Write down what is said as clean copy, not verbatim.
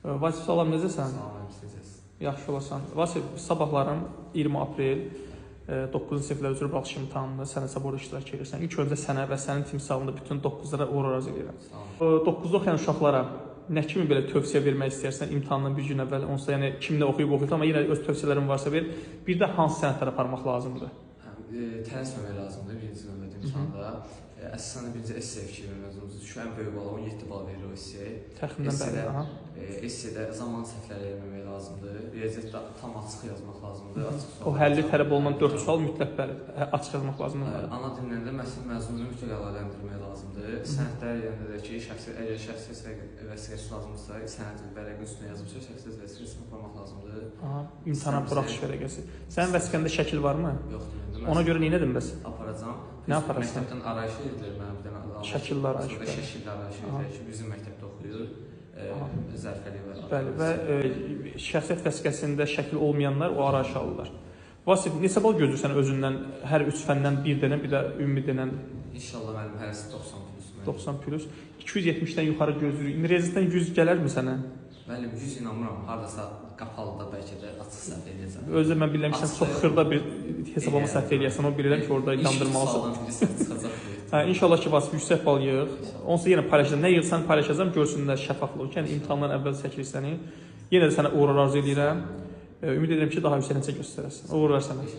Vasif, salam, necəsən? Salam, sizəcəsiniz. Yaxşı olasan. Vasif, sabahlarım 20 aprel 9-cu siniflər üzrə buraxılış imtahanında sən hesab orada iştirak edirsən. İlk öncə sənə və sənin timsalında bütün 9-lara uğur arzu edirəm. 9-da oxuyan uşaqlara nə kimi belə tövsiyə vermək istəyirsən imtahandan bir gün əvvəl, onsuz da yəni kimlə oxuyub, amma yenə öz tövsiyələrin varsa ver. Bir də hansı sənədlərə aparmaq lazımdır? Tələsməmək lazımdır birinci növbədə imtahanda. Əsasən birinci esse fikir vermək lazımdır. Şu ən böyük bala 17 bal verir o esseye. Təxminən bəli. Essedə zaman səhvləri eləməmək lazımdır. Riyaziyyatda tam açıq yazmaq lazımdır. O həlli tələb olunan 4 sual mütləq bəli açıq yazmaq lazımdır. Ana dilində də məsələn məzmununu mütləq əlaqələndirmək lazımdır. Sənədlər yerində də ki, əgər şəxsi vəsiqəsi lazımdırsa, sənədin vərəqin üstünə yazılmışsa, şəxsi vəsiqəsini aparmaq lazımdır. İmtahana buraxış vərəqəsi. Sənin vəsiqəndə şəkil varmı? Yoxdur. Ona görə nə edin bəs? Aparacam. Nə aparırsan? Məktəbdən arayış edilir mənə bir dənə. Şəkillər arayış edilir. Şəkillər arayış edilir ki, bizim məktəbdə oxuyur. Zərfəli və bəli və şəxsiyyət vəsiqəsində şəkil olmayanlar o arayış alırlar. Vasif, neçə bal gözləyirsən özündən hər 3 fəndən bir dənə, bir də ümumi dənən? İnşallah mənim hərəsi 90 plus. 90 plus. 270-dən yuxarı gözləyirik. İndi riyaziyyatdan 100 gələrmi sənə? Bəli, 100 inanmıram. Hardasa qapalıda bəlkə də açıq səhv eləyəcəm. Özü mən bilirəm çox xırda bir hesablama səhv eləyəsən, o bilirəm ki, orada yandırmalısan. İnşallah ki, Vasif yüksək bal yığ. Onsuz yenə paylaşacağam. Nə yığsan paylaşacağam, görsünlər şəffaflıq. Yəni imtahandan əvvəl çəkilir səni. Yenə də sənə uğur arzu edirəm. Ümid edirəm ki, daha yüksək nəticə göstərərsən. Uğur ver sənə.